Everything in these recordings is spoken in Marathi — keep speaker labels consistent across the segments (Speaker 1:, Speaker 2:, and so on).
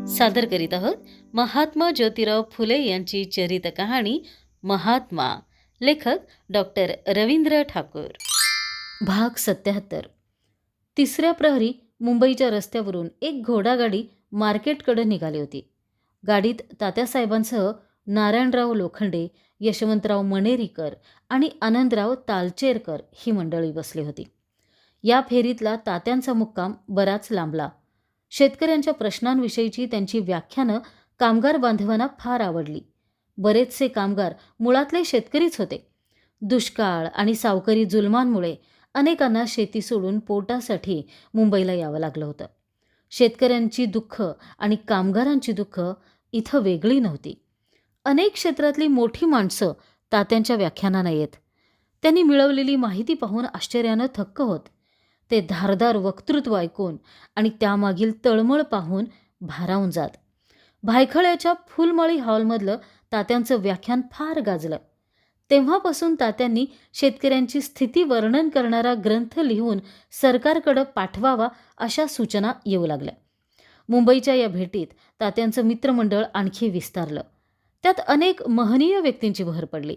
Speaker 1: सादर करीत आहोत महात्मा ज्योतिराव फुले यांची चरित कहाणी महात्मा. लेखक डॉक्टर रवींद्र ठाकूर. भाग 77. तिसऱ्या प्रहरी मुंबईच्या रस्त्यावरून एक घोडागाडी मार्केटकडे निघाली होती. गाडीत तात्यासाहेबांसह नारायणराव लोखंडे, यशवंतराव मणेरीकर आणि आनंदराव तालचेरकर ही मंडळी बसली होती. या फेरीतला तात्यांचा मुक्काम बराच लांबला. शेतकऱ्यांच्या प्रश्नांविषयीची त्यांची व्याख्यानं कामगार बांधवांना फार आवडली. बरेचसे कामगार मुळातले शेतकरीच होते. दुष्काळ आणि सावकारी जुलमांमुळे अनेकांना शेती सोडून पोटासाठी मुंबईला यावं लागलं होतं. शेतकऱ्यांची दुःख आणि कामगारांची दुःख इथं वेगळी नव्हती. अनेक क्षेत्रातली मोठी माणसं तात्यांच्या व्याख्यानांना येत. त्यांनी मिळवलेली माहिती पाहून आश्चर्यानं थक्क होत. ते धारदार वक्तृत्व ऐकून आणि त्यामागील तळमळ पाहून भारावून जात. भायखळ्याच्या फुलमाळी हॉलमधलं तात्यांचं व्याख्यान फार गाजलं. तेव्हापासून तात्यांनी शेतकऱ्यांची स्थिती वर्णन करणारा ग्रंथ लिहून सरकारकडं पाठवावा अशा सूचना येऊ लागल्या. मुंबईच्या या भेटीत तात्यांचं मित्रमंडळ आणखी विस्तारलं. त्यात अनेक महनीय व्यक्तींची भर पडली.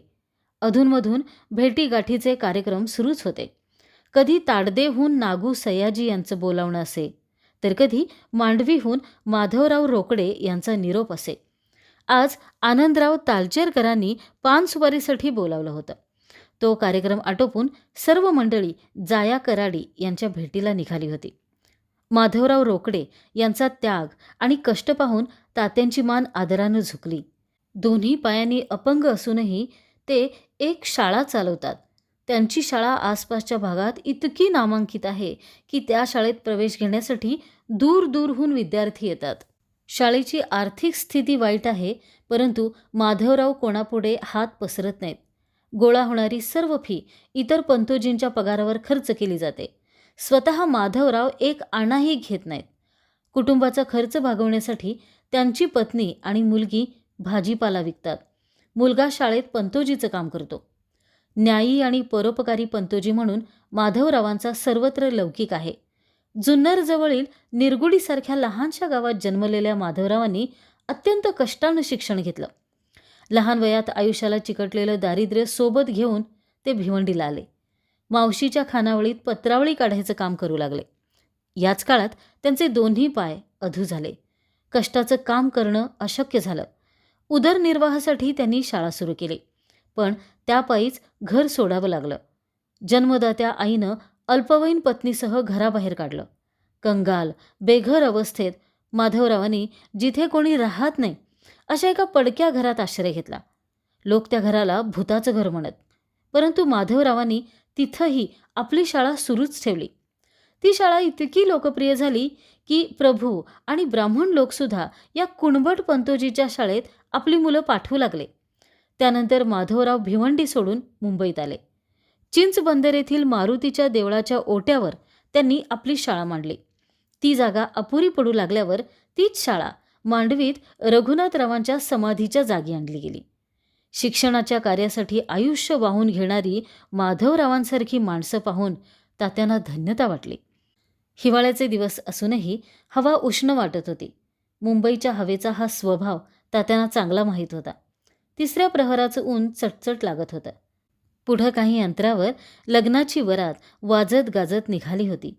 Speaker 1: अधूनमधून भेटीगाठीचे कार्यक्रम सुरूच होते. कधी ताडदेहून नागू सयाजी यांचं बोलावणं असे, तर कधी मांडवीहून माधवराव रोकडे यांचा निरोप असे. आज आनंदराव तालचेरकरांनी पानसुपारीसाठी बोलावलं होतं. तो कार्यक्रम आटोपून सर्व मंडळी जाया कराडी यांच्या भेटीला निघाली होती. माधवराव रोकडे यांचा त्याग आणि कष्ट पाहून तात्यांची मान आदरानं झुकली. दोन्ही पायांनी अपंग असूनही ते एक शाळा चालवतात. त्यांची शाळा आसपासच्या भागात इतकी नामांकित आहे की त्या शाळेत प्रवेश घेण्यासाठी दूरदूरहून विद्यार्थी येतात. शाळेची आर्थिक स्थिती वाईट आहे, परंतु माधवराव कोणापुढे हात पसरत नाहीत. गोळा होणारी सर्व फी इतर पंतोजींच्या पगारावर खर्च केली जाते. स्वतः माधवराव एक आणाही घेत नाहीत. कुटुंबाचा खर्च भागवण्यासाठी त्यांची पत्नी आणि मुलगी भाजीपाला विकतात. मुलगा शाळेत पंतोजीचं काम करतो. न्यायी आणि परोपकारी पंतोजी म्हणून माधवरावांचा सर्वत्र लौकिक आहे. जुन्नरजवळील निरगुडीसारख्या लहानशा गावात जन्मलेल्या माधवरावांनी अत्यंत कष्टानं शिक्षण घेतलं. लहान वयात आयुष्याला चिकटलेलं दारिद्र्य सोबत घेऊन ते भिवंडीला आले. मावशीच्या खानावळीत पत्रावळी काढायचं काम करू लागले. याच काळात त्यांचे दोन्ही पाय अधू झाले. कष्टाचं काम करणं अशक्य झालं. उदरनिर्वाहासाठी त्यांनी शाळा सुरू केली, पण त्यापायीच घर सोडावं लागलं. जन्मदात्या आईनं अल्पवयीन पत्नीसह घराबाहेर काढलं. कंगाल, बेघर अवस्थेत माधवरावांनी जिथे कोणी राहत नाही अशा एका पडक्या घरात आश्रय घेतला. लोक त्या घराला भूताचं घर म्हणत, परंतु माधवरावांनी तिथंही आपली शाळा सुरूच ठेवली. ती शाळा इतकी लोकप्रिय झाली की प्रभू आणि ब्राह्मण लोकसुद्धा या कुणबट पंतोजीच्या शाळेत आपली मुलं पाठवू लागले. त्यानंतर माधवराव भिवंडी सोडून मुंबईत आले. चिंचबंदर येथील मारुतीच्या देवळाच्या ओट्यावर त्यांनी आपली शाळा मांडली. ती जागा अपुरी पडू लागल्यावर तीच शाळा मांडवीत रघुनाथरावांच्या समाधीच्या जागी आणली गेली. शिक्षणाच्या कार्यासाठी आयुष्य वाहून घेणारी माधवरावांसारखी माणसं पाहून तात्यांना धन्यता वाटली. हिवाळ्याचे दिवस असूनही हवा उष्ण वाटत होती. मुंबईच्या हवेचा हा स्वभाव तात्यांना चांगला माहीत होता. तिसऱ्या प्रहराचं ऊन चटचट लागत होतं. पुढं काही अंतरावर लग्नाची वरात वाजत गाजत निघाली होती.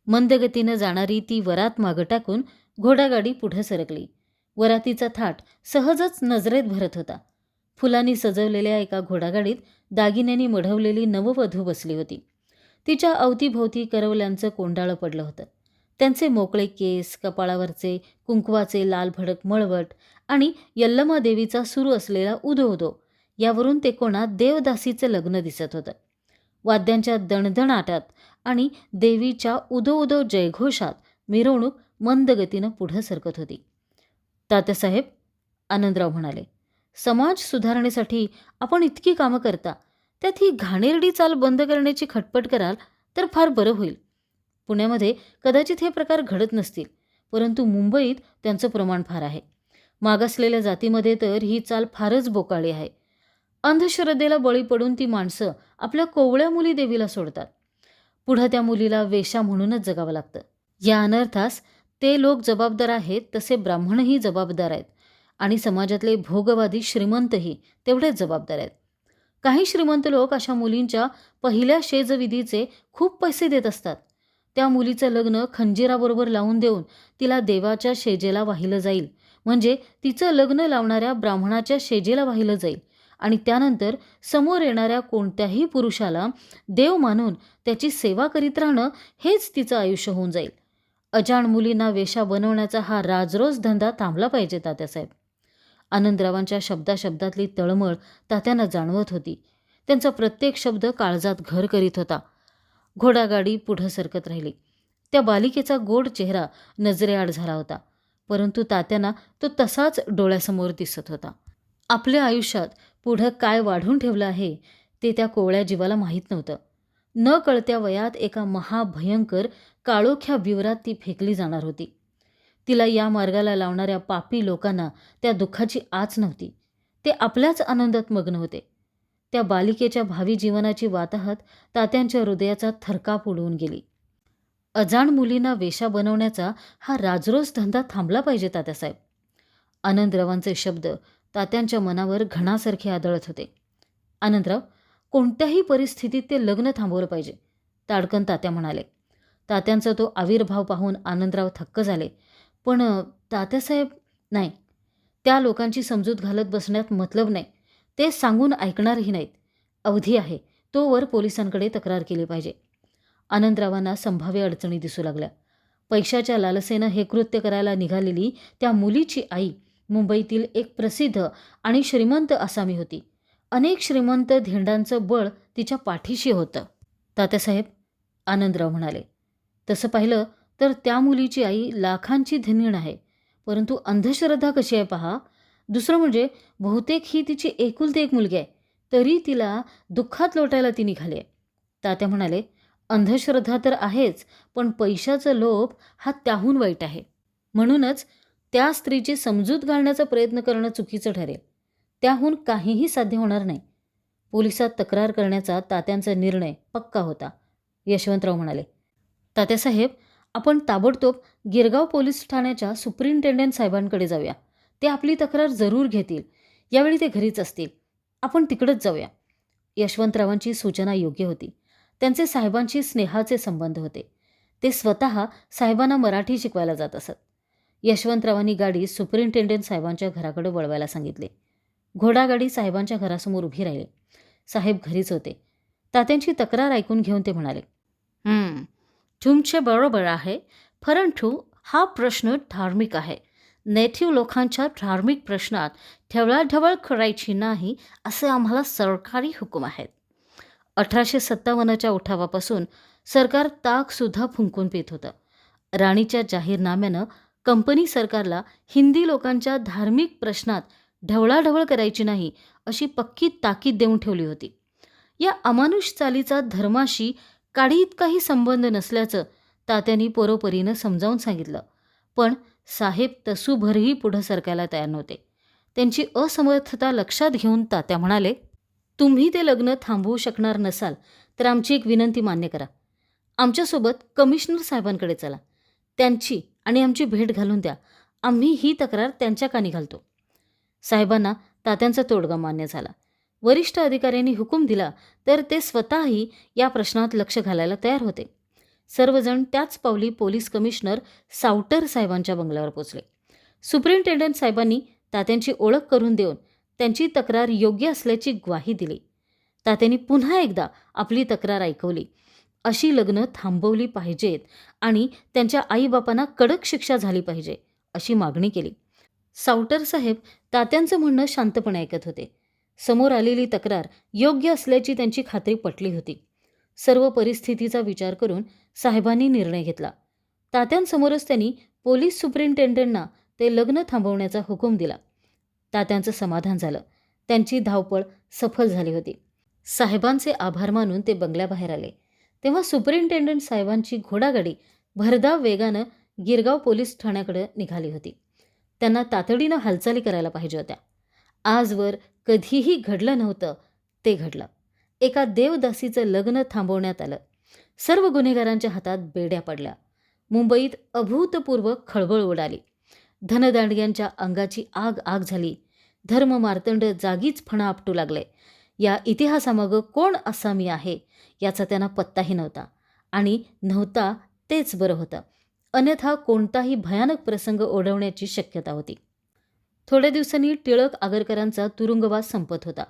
Speaker 1: मंदगतीनं जाणारी ती वरात मागं टाकून घोडागाडी पुढं सरकली. वरातीचा थाट सहजच नजरेत भरत होता. फुलांनी सजवलेल्या एका घोडागाडीत दागिन्यांनी मढवलेली नववधू बसली होती. तिच्या अवतीभोवती करवल्यांचं कोंडाळं पडलं होतं. त्यांचे मोकळे केस, कपाळावरचे कुंकवाचे लाल भडक मळवट आणि यल्लमा देवीचा सुरू असलेला उदो उदो यावरून ते कोणात देवदासीचं लग्न दिसत होतं. वाद्यांच्या दणदणाटात आणि देवीच्या उदो उदो जयघोषात मिरवणूक मंद गतीनं पुढं सरकत होती. तात्यासाहेब, आनंदराव म्हणाले, समाज सुधारणेसाठी आपण इतकी कामं करता, त्यात ही घाणेरडी चाल बंद करण्याची खटपट कराल तर फार बरं होईल. पुण्यामध्ये कदाचित हे प्रकार घडत नसतील, परंतु मुंबईत त्यांचं प्रमाण फार आहे. मागासलेल्या जातीमध्ये तर ही चाल फारच बोकाळी आहे. अंधश्रद्धेला बळी पडून ती माणसं आपल्या कोवळ्या मुली देवीला सोडतात. पुढं त्या मुलीला वेश्या म्हणूनच जगावं लागतं. या अनर्थास ते लोक जबाबदार आहेत तसे ब्राह्मणही जबाबदार आहेत आणि समाजातले भोगवादी श्रीमंतही तेवढेच जबाबदार आहेत. काही श्रीमंत लोक अशा मुलींच्या पहिल्या शेजविधीचे खूप पैसे देत असतात. त्या मुलीचं लग्न खंजिराबरोबर लावून देऊन तिला देवाच्या शेजेला वाहिलं जाईल, म्हणजे तिचं लग्न लावणाऱ्या ब्राह्मणाच्या शेजेला वाहिलं जाईल आणि त्यानंतर समोर येणाऱ्या कोणत्याही पुरुषाला देव मानून त्याची सेवा करीत राहणं हेच तिचं आयुष्य होऊन जाईल. अजाण मुलींना वेश्या बनवण्याचा हा राजरोज धंदा थांबला पाहिजे तात्यासाहेब. आनंदरावांच्या शब्दाशब्दातली तळमळ तात्यांना जाणवत होती. त्यांचा प्रत्येक शब्द काळजात घर करीत होता. घोडागाडी पुढं सरकत राहिली. त्या बालिकेचा गोड चेहरा नजरेआड झाला होता, परंतु तात्यांना तो तसाच डोळ्यासमोर दिसत होता. आपल्या आयुष्यात पुढं काय वाढून ठेवलं आहे ते त्या कोवळ्या जीवाला माहीत नव्हतं. न कळत्या वयात एका महाभयंकर काळोख्या विवरात ती फेकली जाणार होती. तिला या मार्गाला लावणाऱ्या पापी लोकांना त्या दुःखाची आच नव्हती. ते आपल्याच आनंदात मग्न होते. त्या बालिकेच्या भावी जीवनाची वाताहत तात्यांच्या हृदयाचा थरकाप उडवून गेली. अजाण मुलींना वेश्या बनवण्याचा हा राजरोज धंदा थांबला पाहिजे तात्यासाहेब. आनंदरावांचे शब्द तात्यांच्या मनावर घणासारखे आदळत होते. आनंदराव, कोणत्याही परिस्थितीत ते लग्न थांबवलं पाहिजे, ताडकन तात्या म्हणाले. तात्यांचा तो आविर्भाव पाहून आनंदराव थक्क झाले. पण तात्यासाहेब, नाही, त्या लोकांची समजूत घालत बसण्यात मतलब नाही. ते सांगून ऐकणारही नाहीत. अवधी आहे तोवर पोलिसांकडे तक्रार केली पाहिजे. आनंदरावांना संभाव्य अडचणी दिसू लागल्या. पैशाच्या लालसेनं हे कृत्य करायला निघालेली त्या मुलीची आई मुंबईतील एक प्रसिद्ध आणि श्रीमंत आसामी होती. अनेक श्रीमंत धेंडांचं बळ तिच्या पाठीशी होतं. तात्यासाहेब, आनंदराव म्हणाले, तसं पाहिलं तर त्या मुलीची आई लाखांची धनीण आहे, परंतु अंधश्रद्धा कशी आहे पहा. दुसरं म्हणजे बहुतेक ही तिची एकुलती एक मुलगी आहे, तरी तिला दुःखात लोटायला ती निघाली आहे. तात्या म्हणाले, अंधश्रद्धा तर आहेच, पण पैशाचं लोभ हा त्याहून वाईट आहे. म्हणूनच त्या स्त्रीची समजूत घालण्याचा प्रयत्न करणं चुकीचं ठरेल. त्याहून काहीही साध्य होणार नाही. पोलिसात तक्रार करण्याचा तात्यांचा निर्णय पक्का होता. यशवंतराव म्हणाले, तात्यासाहेब, आपण ताबडतोब गिरगाव पोलीस ठाण्याच्या सुपरिंटेंडंट साहेबांकडे जाऊया. ते आपली तक्रार जरूर घेतील. यावेळी ते घरीच असतील. आपण तिकडंच जाऊया. यशवंतरावांची सूचना योग्य होती. त्यांचे साहेबांशी स्नेहाचे संबंध होते. ते स्वतः साहेबांना मराठी शिकवायला जात असत. यशवंतरावांनी गाडी सुपरिंटेंडंट साहेबांच्या घराकडे वळवायला सांगितले. घोडागाडी साहेबांच्या घरासमोर उभी राहिली. साहेब घरीच होते. तात्यांची तक्रार ऐकून घेऊन ते म्हणाले, तुमचे बरोबर आहे, परंतु हा प्रश्न धार्मिक आहे. नेटिव्ह लोकांच्या धार्मिक प्रश्नात ढवळाढवळ करायची नाही असे आम्हाला सरकारी हुकूम आहेत. 1857च्या उठावापासून सरकार ताकसुद्धा फुंकून पित होतं. राणीच्या जाहीरनाम्यानं कंपनी सरकारला हिंदी लोकांच्या धार्मिक प्रश्नात ढवळाढवळ करायची नाही अशी पक्की ताकीद देऊन ठेवली होती. या अमानुष चालीचा धर्माशी काडीइतकाही संबंध नसल्याचं तात्यांनी परोपरीनं समजावून सांगितलं. पण साहेब तसूभरही पुढं सरकायला तयार नव्हते. त्यांची असमर्थता लक्षात घेऊन तात्या म्हणाले, तुम्ही ते लग्न थांबवू शकणार नसाल तर आमची एक विनंती मान्य करा. आमच्यासोबत कमिशनर साहेबांकडे चला. त्यांची आणि आमची भेट घालून द्या. आम्ही ही तक्रार त्यांच्या कानी घालतो. साहेबांना तात्यांचा तोडगा मान्य झाला. वरिष्ठ अधिकाऱ्यांनी हुकूम दिला तर ते स्वतःही या प्रश्नात लक्ष घालायला तयार होते. सर्वजण त्याच पावली पोलीस कमिशनर सावटर साहेबांच्या बंगल्यावर पोचले. सुपरिंटेंडंट साहेबांनी तात्यांची ओळख करून देऊन त्यांची तक्रार योग्य असल्याची ग्वाही दिली. तात्यांनी पुन्हा एकदा आपली तक्रार ऐकवली. अशी लग्न थांबवली पाहिजेत आणि त्यांच्या आईबापांना कडक शिक्षा झाली पाहिजे अशी मागणी केली. सावटर साहेब तात्यांचं म्हणणं शांतपणे ऐकत होते. समोर आलेली तक्रार योग्य असल्याची त्यांची खात्री पटली होती. सर्व परिस्थितीचा विचार करून साहेबांनी निर्णय घेतला. तात्यांसमोरच त्यांनी पोलीस सुपरिंटेंडंटना ते लग्न थांबवण्याचा हुकूम दिला. तात्यांचं समाधान झालं. त्यांची धावपळ सफल झाली होती. साहेबांचे आभार मानून ते बंगल्याबाहेर आले तेव्हा सुपरिंटेंडंट साहेबांची घोडागाडी भरधाव वेगानं गिरगाव पोलीस ठाण्याकडे निघाली होती. त्यांना तातडीनं हालचाली करायला पाहिजे होत्या. आजवर कधीही घडलं नव्हतं ते घडलं. एका देवदासीचं लग्न थांबवण्यात आलं. सर्व गुन्हेगारांच्या हातात बेड्या पडल्या. मुंबईत अभूतपूर्व खळबळ उडाली. धनदांडग्यांच्या अंगाची आग आग झाली. धर्ममार्तंड जागीच फणा आपटू लागले. या इतिहासामागं कोण आसामी आहे याचा त्यांना पत्ताही नव्हता. आणि नव्हता तेच बरं होतं. अन्यथा कोणताही भयानक प्रसंग ओढवण्याची शक्यता होती. थोड्या दिवसांनी टिळक आगरकरांचा तुरुंगवास संपत होता.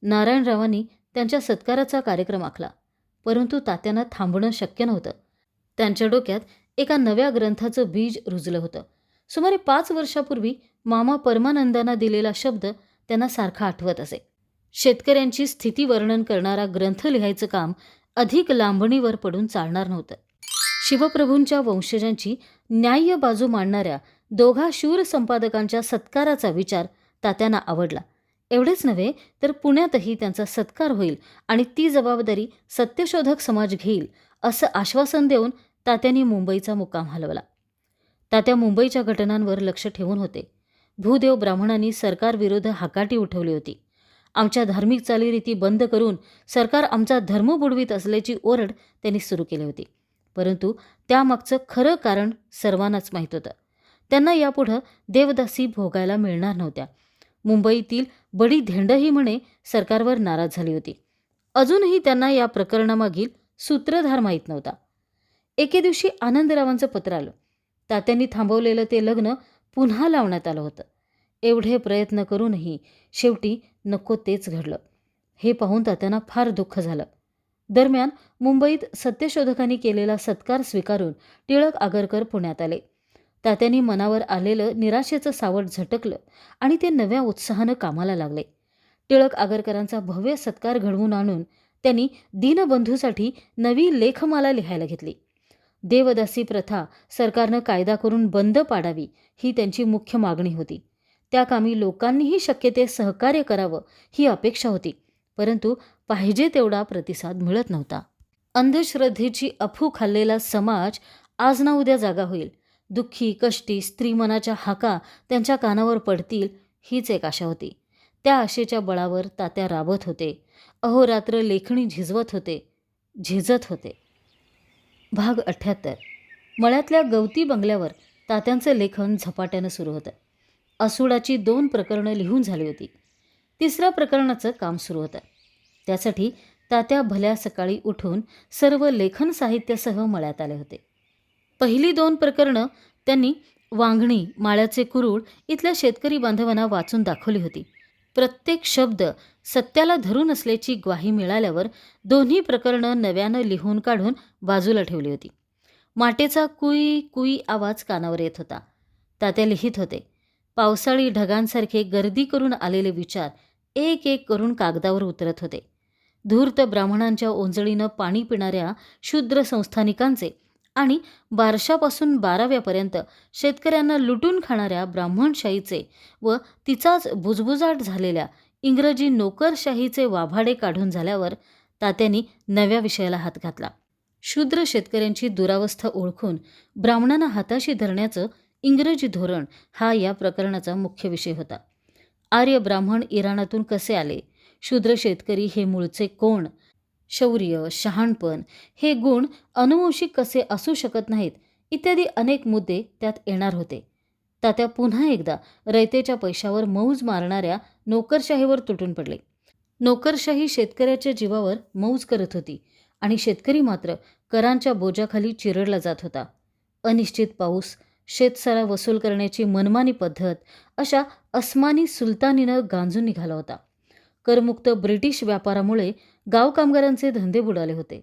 Speaker 1: नारायणरावांनी त्यांच्या सत्काराचा कार्यक्रम आखला. परंतु तात्यांना थांबणं शक्य नव्हतं. त्यांच्या डोक्यात एका नव्या ग्रंथाचं बीज रुजलं होतं. सुमारे 5 वर्षापूर्वी मामा परमानंदांना दिलेला शब्द त्यांना सारखा आठवत असे. शेतकऱ्यांची स्थिती वर्णन करणारा ग्रंथ लिहायचं काम अधिक लांबणीवर पडून चालणार नव्हतं. शिवप्रभूंच्या वंशजांची न्याय्य बाजू मांडणाऱ्या दोघा शूर संपादकांच्या सत्काराचा विचार तात्यांना आवडला. एवढेच नव्हे तर पुण्यातही त्यांचा सत्कार होईल आणि ती जबाबदारी सत्यशोधक समाज घेईल असं आश्वासन देऊन तात्यांनी मुंबईचा मुक्काम हलवला. तात्या मुंबईच्या घटनांवर लक्ष ठेवून होते. भूदेव ब्राह्मणांनी सरकारविरुद्ध हाकाटी उठवली होती. आमच्या धार्मिक चालीरीती बंद करून सरकार आमचा धर्म बुडवीत असल्याची ओरड त्यांनी सुरू केली होती. परंतु त्यामागचं खरं कारण सर्वांनाच माहीत होतं. त्यांना यापुढं देवदासी भोगायला मिळणार नव्हत्या. मुंबईतील बडी धेंडही म्हणे सरकारवर नाराज झाली होती. अजूनही त्यांना या प्रकरणामागील सूत्रधार माहीत नव्हता. एके दिवशी आनंदरावांचं पत्र आलं. तात्यांनी थांबवलेलं ते लग्न पुन्हा लावण्यात आलं होतं. एवढे प्रयत्न करूनही शेवटी नको तेच घडलं. हे पाहून तात्यांना फार दुःख झालं. दरम्यान मुंबईत सत्यशोधकांनी केलेला सत्कार स्वीकारून टिळक आगरकर पुण्यात आले. तात्यांनी मनावर आलेलं निराशेचं सावट झटकलं आणि ते नव्या उत्साहानं कामाला लागले. टिळक आगरकरांचा भव्य सत्कार घडवून आणून त्यांनी दीनबंधूसाठी नवी लेखमाला लिहायला घेतली. देवदासी प्रथा सरकारनं कायदा करून बंद पाडावी ही त्यांची मुख्य मागणी होती. त्या कामी लोकांनीही शक्य ते सहकार्य करावं ही अपेक्षा होती. परंतु पाहिजे तेवढा प्रतिसाद मिळत नव्हता. अंधश्रद्धेची अफू खाल्लेला समाज आज ना उद्या जागा होईल. दुःखी कष्टी स्त्री मनाच्या हाका त्यांच्या कानावर पडतील हीच एक आशा होती. त्या आशेच्या बळावर तात्या राबत होते. अहोरात्र लेखणी झिजत होते. भाग 78. मळ्यातल्या गवती बंगल्यावर तात्यांचं लेखन झपाट्यानं सुरू होतं. असुडाची 2 प्रकरणं लिहून झाली होती. 3ऱ्या प्रकरणाचं काम सुरू होतं. त्यासाठी तात्या भल्या सकाळी उठून सर्व लेखन साहित्यासह मळ्यात आले होते. पहिली 2 प्रकरणं त्यांनी वांगणी, माळ्याचे कुरूळ इथल्या शेतकरी बांधवांना वाचून दाखवली होती. प्रत्येक शब्द सत्याला धरून असल्याची ग्वाही मिळाल्यावर दोन्ही प्रकरणं नव्यानं लिहून काढून बाजूला ठेवली होती. माटेचा कुई कुई आवाज कानावर येत होता. तात्या लिहित होते. पावसाळी ढगांसारखे गर्दी करून आलेले विचार एक एक करून कागदावर उतरत होते. धूर्त ब्राह्मणांच्या ओंजळीनं पाणी पिणाऱ्या शूद्र संस्थानिकांचे आणि बारशापासून 12व्यापर्यंत शेतकऱ्यांना लुटून खाणाऱ्या ब्राह्मणशाहीचे व तिचाच बुजबुजाट झालेल्या इंग्रजी नोकरशाहीचे वाभाडे काढून झाल्यावर तात्यांनी नव्या विषयाला हात घातला. शूद्र शेतकऱ्यांची दुरावस्था ओळखून ब्राह्मणांना हाताशी धरण्याचं इंग्रजी धोरण हा या प्रकरणाचा मुख्य विषय होता. आर्य ब्राह्मण इराणातून कसे आले, शूद्र शेतकरी हे मूळचे कोण, शौर्य शहाणपण हे गुण अनुवंशिक कसे असू शकत नाहीत इत्यादी अनेक मुद्दे त्यात येणार होते. तात्या पुन्हा एकदा रयतेच्या पैशावर मौज मारणाऱ्या नोकरशाहीवर तुटून पडले. नोकरशाही शेतकऱ्याच्या जीवावर मौज करत होती आणि शेतकरी मात्र करांच्या बोजाखाली चिरडला जात होता. अनिश्चित पाऊस, शेतसारा वसूल करण्याची मनमानी पद्धत अशा अस्मानी सुलतानीनं गांजून निघाला होता. करमुक्त ब्रिटिश व्यापारामुळे गाव कामगारांचे धंदे बुडाले होते.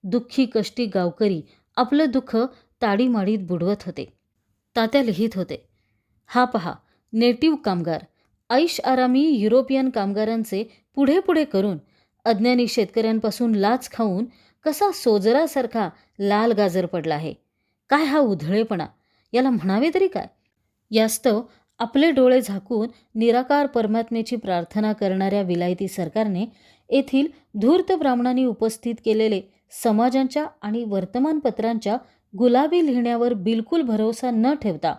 Speaker 1: दुःखी कष्टी गावकरी आपलं दुःख ताडीमाडीत बुडवत होते. तात्या लिहित होते. हा पहा, नेटिव्ह कामगार ऐश आरामी युरोपियन कामगारांचे पुढे पुढे करून अज्ञानी शेतकऱ्यांपासून लाच खाऊन कसा सोजरासारखा लाल गाजर पडला आहे. काय हा उधळेपणा, याला म्हणावे तरी काय. यास्तव आपले डोळे झाकून निराकार परमात्म्याची प्रार्थना करणाऱ्या विलायती सरकारने येथील धूर्त ब्राह्मणांनी उपस्थित केलेले समाजांच्या आणि वर्तमानपत्रांच्या गुलाबी लिहिण्यावर बिलकुल भरोसा न ठेवता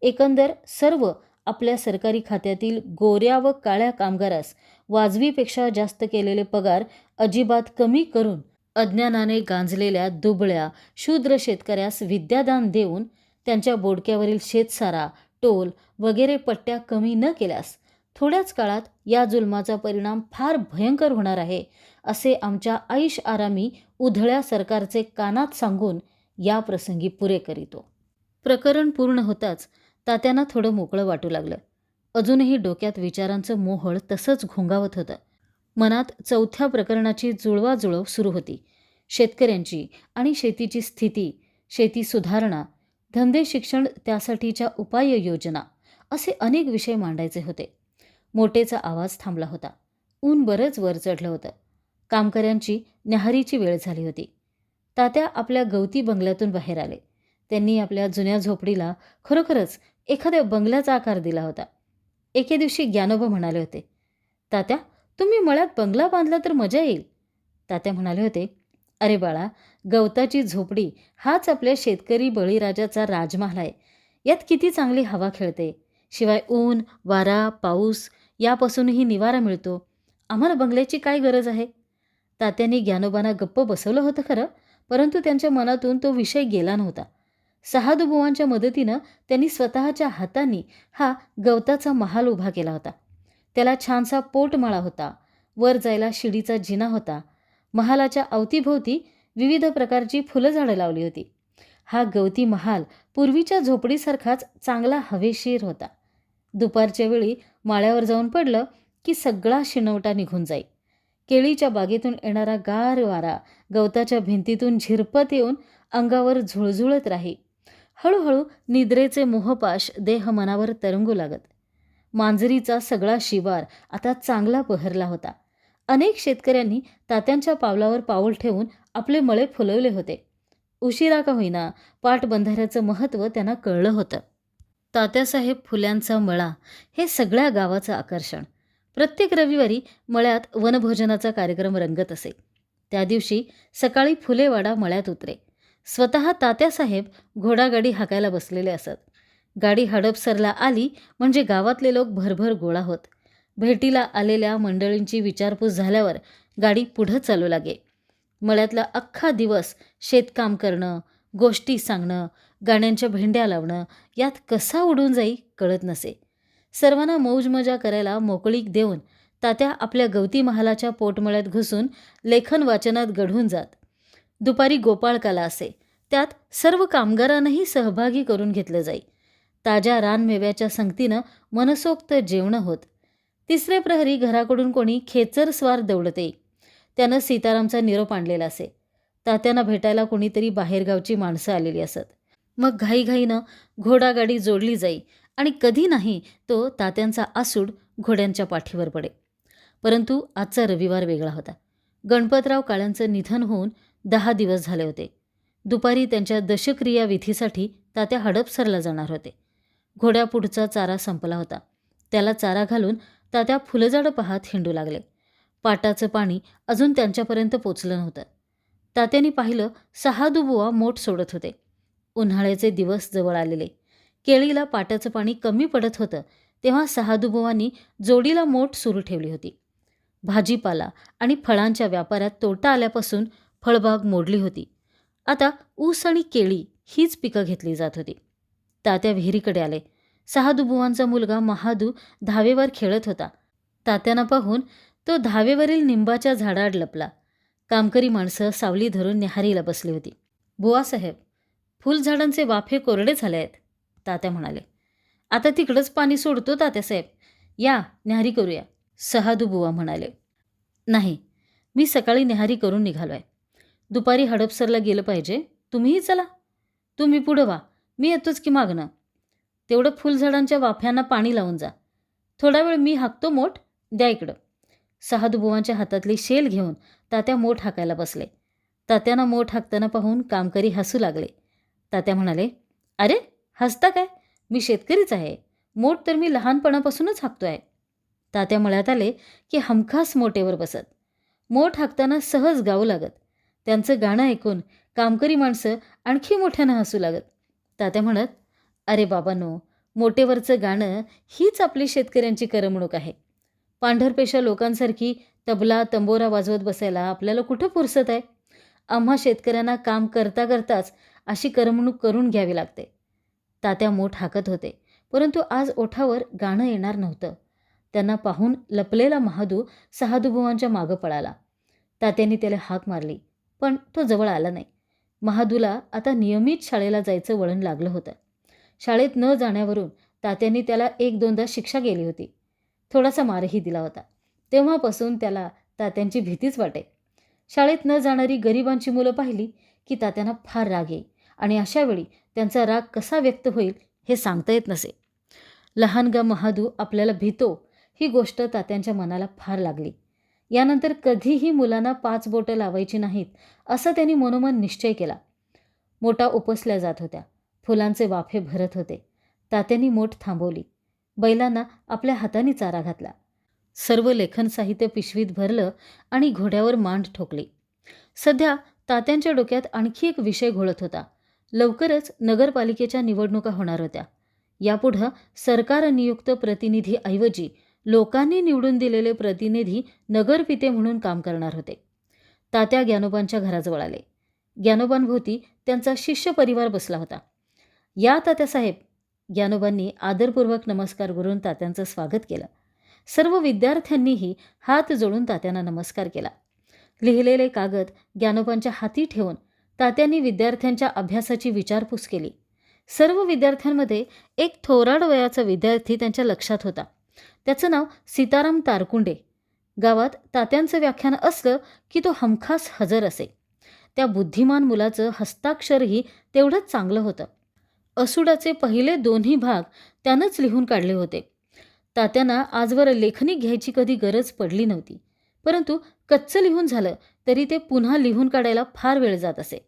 Speaker 1: एकंदर सर्व आपल्या सरकारी खात्यातील गोऱ्या व काळ्या कामगारास वाजवीपेक्षा जास्त केलेले पगार अजिबात कमी करून अज्ञानाने गांजलेल्या दुबळ्या शूद्र शेतकऱ्यास विद्यादान देऊन त्यांच्या बोडक्यावरील शेतसारा, टोल वगैरे पट्ट्या कमी न केल्यास थोड्याच काळात या जुलमाचा परिणाम फार भयंकर होणार आहे, असे आमच्या ऐश आरामी उधळ्या सरकारचे कानात सांगून या प्रसंगी पुरे करीतो. प्रकरण पूर्ण होताच तात्यांना थोडं मोकळं वाटू लागलं. अजूनही डोक्यात विचारांचं मोहळ तसंच घोंगावत होतं. मनात चौथ्या प्रकरणाची जुळवाजुळव सुरू होती. शेतकऱ्यांची आणि शेतीची स्थिती, शेती सुधारणा, धंदे शिक्षण त्यासाठीच्या उपाययोजना असे अनेक विषय मांडायचे होते. मोटेचा आवाज थांबला होता. ऊन बरंच वर चढलं होतं. कामकऱ्यांची न्याहारीची वेळ झाली होती. तात्या आपल्या गवती बंगल्यातून बाहेर आले. त्यांनी आपल्या जुन्या झोपडीला खरोखरच एखाद्या बंगल्याचा आकार दिला होता. एके दिवशी ज्ञानोबा म्हणाले होते, तात्या, तुम्ही मळ्यात बंगला बांधला तर मजा येईल. तात्या म्हणाले होते, अरे बाळा, गवताची झोपडी हाच आपल्या शेतकरी बळीराजाचा राजमहाल आहे. यात किती चांगली हवा खेळते. शिवाय ऊन, वारा, पाऊस यापासूनही निवारा मिळतो. आम्हाला बंगल्याची काय गरज आहे? तात्यांनी ज्ञानोबांना गप्प बसवलं होतं खरं, परंतु त्यांच्या मनातून तो विषय गेला नव्हता. सहादूबुवांच्या मदतीनं त्यांनी स्वतःच्या हातांनी हा गवताचा महाल उभा केला होता. त्याला छानसा पोटमाळा होता. वर जायला शिडीचा जिना होता. महालाच्या अवतीभोवती विविध प्रकारची फुलझाडं लावली होती. हा गवती महाल पूर्वीच्या झोपडीसारखाच चांगला हवेशीर होता. दुपारच्या वेळी माळ्यावर जाऊन पडलं की सगळा शिणवटा निघून जाई. केळीच्या बागेतून येणारा गार वारा गवताच्या भिंतीतून झिरपत येऊन अंगावर झुळझुळत राही. हळूहळू निद्रेचे मोहपाश देह मनावर तरंगू लागत. मांजरीचा सगळा शिवार आता चांगला बहरला होता. अनेक शेतकऱ्यांनी तात्यांच्या पावलावर पाऊल ठेवून आपले मळे फुलवले होते. उशिरा का होईना पाटबंधाऱ्याचं महत्त्व त्यांना कळलं होतं. तात्यासाहेब फुल्यांचा मळा हे सगळ्या गावाचं आकर्षण. प्रत्येक रविवारी मळ्यात वनभोजनाचा कार्यक्रम रंगत असे. त्या दिवशी सकाळी फुलेवाडा मळ्यात उतरे. स्वतः तात्यासाहेब घोडागाडी हाकायला बसलेले असत. गाडी हडपसरला आली म्हणजे गावातले लोक भरभर गोळा होत. भेटीला आलेल्या मंडळींची विचारपूस झाल्यावर गाडी पुढं चालू लागे. मळ्यातला अख्खा दिवस शेतकाम करणं, गोष्टी सांगणं, गाण्यांच्या भेंड्या लावणं यात कसा उडून जाई कळत नसे. सर्वांना मौजमजा करायला मोकळीक देऊन तात्या आपल्या गवती महालाच्या पोटमळ्यात घुसून लेखन वाचनात गढून जात. दुपारी गोपाळकाला असे. त्यात सर्व कामगारांनाही सहभागी करून घेतलं जाई. ताज्या रानमेव्याच्या संगतीनं मनसोक्त जेवणं होत. तिसरे प्रहरी घराकडून कोणी खेचरस्वार दौडत येई. त्यानं सीतारामचा निरोप आणलेला असे. तात्यांना भेटायला कोणीतरी बाहेरगावची माणसं आलेली असत. मग घाईघाईनं घोडागाडी जोडली जाई आणि कधी नाही तो तात्यांचा आसूड घोड्यांच्या पाठीवर पडे. परंतु आजचा रविवार वेगळा होता. गणपतराव काळ्यांचं निधन होऊन 10 दिवस झाले होते. दुपारी त्यांच्या दशक्रिया विधीसाठी तात्या हडपसरला जाणार होते. घोड्यापुढचा चारा संपला होता. त्याला चारा घालून तात्या फुलझाडं पाहत हिंडू लागले. पाटाचं पाणी अजून त्यांच्यापर्यंत पोचलं नव्हतं. तात्यांनी पाहिलं सहादूबुवा मोठ सोडत होते. उन्हाळ्याचे दिवस जवळ आलेले. केळीला पाटाचं पाणी कमी पडत होतं तेव्हा सहादूबुवांनी जोडीला मोठ सुरू ठेवली होती. भाजीपाला आणि फळांच्या व्यापारात तोटा आल्यापासून फळबाग मोडली होती. आता ऊस आणि केळी हीच पिकं घेतली जात होती. तात्या विहिरीकडे आले. सहादूबुवांचा मुलगा महादू धावेवर खेळत होता. तात्यांना पाहून तो धावेवरील निंबाच्या झाडाआड लपला. कामकरी माणसं सावली धरून न्याहारीला बसली होती. बुवासाहेब, फुलझाडांचे वाफे कोरडे झाले आहेत, तात्या म्हणाले. आता तिकडंच पाणी सोडतो तात्यासाहेब, या न्याहारी करूया, सहादूबुवा म्हणाले. नाही, मी सकाळी न्याहारी करून निघालो आहे. दुपारी हडपसरला गेलं पाहिजे. तुम्हीही चला. तुम्ही पुढं व्हा, मी येतोच की मागणं. तेवढं फुलझाडांच्या वाफ्यांना पाणी लावून जा. थोडा वेळ मी हाकतो मोठ, द्या इकडं. सहादूबुवांच्या हातातली शेल घेऊन तात्या मोठ हाकायला बसले. तात्यांना मोठ हाकताना पाहून कामकरी हसू लागले. तात्या म्हणाले, अरे हसता काय? मी शेतकरीच आहे. मोठ तर मी लहानपणापासूनच हाकतो आहे. तात्या मळ्यात आले की हमखास मोटेवर बसत. मोठ हाकताना सहज गाऊ लागत. त्यांचं गाणं ऐकून कामकरी माणसं आणखी मोठ्यानं हसू लागत. तात्या म्हणत, अरे बाबांनो, मोटेवरचं गाणं हीच आपली शेतकऱ्यांची करमणूक आहे. पांढरपेशा लोकांसारखी तबला तंबोरा वाजवत बसायला आपल्याला कुठं फुरसत आहे? आम्हा शेतकऱ्यांना काम करता करताच अशी करमणूक करून घ्यावी लागते. तात्या मोठ हाकत होते, परंतु आज ओठावर गाणं येणार नव्हतं. त्यांना पाहून लपलेला महादू सहादूबुवांच्या मागं पळाला. तात्यांनी त्याला हाक मारली, पण तो जवळ आला नाही. महादूला आता नियमित शाळेला जायचं वळण लागलं होतं. शाळेत न जाण्यावरून तात्यांनी त्याला 1-2दा शिक्षा केली होती. थोडासा मारही दिला होता. तेव्हापासून त्याला तात्यांची भीतीच वाटे. शाळेत न जाणारी गरिबांची मुलं पाहिली की तात्यांना फार राग येई आणि अशावेळी त्यांचा राग कसा व्यक्त होईल हे सांगता येत नसे. लहानगा महादू आपल्याला भीतो ही गोष्ट तात्यांच्या मनाला फार लागली. यानंतर कधीही मुलांना 5 बोटं लावायची नाहीत असा त्यांनी मनोमन निश्चय केला. मोटा उपसल्या जात होत्या. फुलांचे वाफे भरत होते. तात्यांनी मोठ थांबवली. बैलांना आपल्या हाताने चारा घातला. सर्व लेखन साहित्य पिशवीत भरलं आणि घोड्यावर मांड ठोकली. सध्या तात्यांच्या डोक्यात आणखी एक विषय घोळत होता. लवकरच नगरपालिकेच्या निवडणुका होणार होत्या. यापुढं सरकार नियुक्त प्रतिनिधीऐवजी लोकांनी निवडून दिलेले प्रतिनिधी नगरपिते म्हणून काम करणार होते. तात्या ज्ञानोबांच्या घराजवळ आले. ज्ञानोबांभोवती त्यांचा शिष्य परिवार बसला होता. या तात्यासाहेब, ज्ञानोबांनी आदरपूर्वक नमस्कार करून तात्यांचं स्वागत केलं. सर्व विद्यार्थ्यांनीही हात जोडून तात्यांना नमस्कार केला. लिहिलेले कागद ज्ञानोबांच्या हाती ठेवून तात्यांनी विद्यार्थ्यांच्या अभ्यासाची विचारपूस केली. सर्व विद्यार्थ्यांमध्ये एक थोराड वयाचा विद्यार्थी त्यांच्या लक्षात होता. त्याचं नाव सीताराम तारकुंडे. गावात तात्यांचं व्याख्यान असलं की तो हमखास हजर असे. त्या बुद्धिमान मुलाचं हस्ताक्षरही तेवढंच चांगलं होतं. असुडाचे पहिले 2ही भाग त्यानंच लिहून काढले होते. तात्यांना आजवर लेखणी घ्यायची कधी गरज पडली नव्हती, परंतु कच्चं लिहून झालं तरी ते पुन्हा लिहून काढायला फार वेळ जात असे.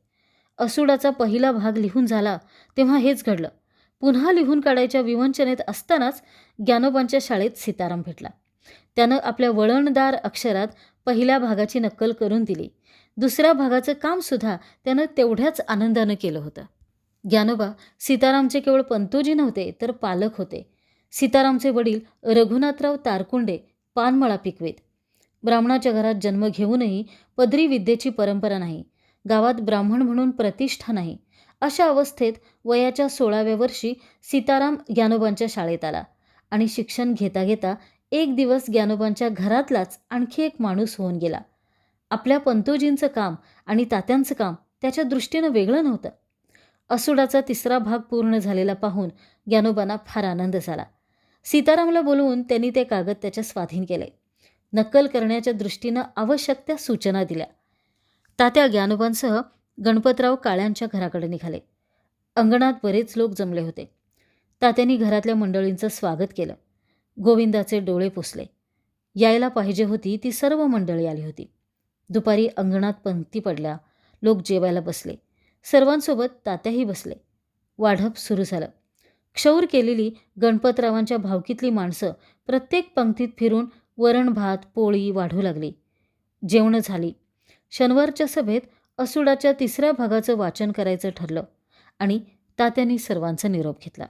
Speaker 1: असुडाचा पहिला भाग लिहून झाला तेव्हा हेच घडलं. पुन्हा लिहून काढायच्या विवंचनेत असतानाच ज्ञानोबांच्या शाळेत सीताराम भेटला. त्यानं आपल्या वळणदार अक्षरात पहिल्या भागाची नक्कल करून दिली. दुसऱ्या भागाचं कामसुद्धा त्यानं तेवढ्याच आनंदानं केलं होतं. ज्ञानोबा सीतारामचे केवळ पंतोजी नव्हते तर पालक होते. सीतारामचे वडील रघुनाथराव तारकुंडे पानमळा पिकवीत. ब्राह्मणाच्या घरात जन्म घेऊनही पदरी विद्येची परंपरा नाही. गावात ब्राह्मण म्हणून प्रतिष्ठा नाही. अशा अवस्थेत वयाच्या 16व्या वर्षी सीताराम ज्ञानोबांच्या शाळेत आला आणि शिक्षण घेता घेता एक दिवस ज्ञानोबांच्या घरातलाच आणखी एक माणूस होऊन गेला. आपल्या पंतोजींचं काम आणि तात्यांचं काम त्याच्या दृष्टीनं वेगळं नव्हतं. असुडाचा 3रा भाग पूर्ण झालेला पाहून ज्ञानोबांना फार आनंद झाला. सीतारामला बोलवून त्यांनी ते कागद त्याच्या स्वाधीन केले. नक्कल करण्याच्या दृष्टीनं आवश्यक त्या सूचना दिल्या. तात्या ज्ञानोबांसह गणपतराव काळ्यांच्या घराकडे निघाले. अंगणात बरेच लोक जमले होते. तात्यांनी घरातल्या मंडळींचं स्वागत केलं. गोविंदाचे डोळे पुसले. यायला पाहिजे होती ती सर्व मंडळी आली होती. दुपारी अंगणात पंक्ती पडल्या. लोक जेवायला बसले. सर्वांसोबत तात्याही बसले. वाढप सुरू झालं. क्षौर केलेली गणपतरावांच्या भावकीतली माणसं प्रत्येक पंक्तीत फिरून वरण भात पोळी वाढू लागली. जेवणं झाली. शनिवारच्या सभेत असुडाच्या 3ऱ्या भागाचं वाचन करायचं ठरलं आणि तात्यांनी सर्वांचा निरोप घेतला.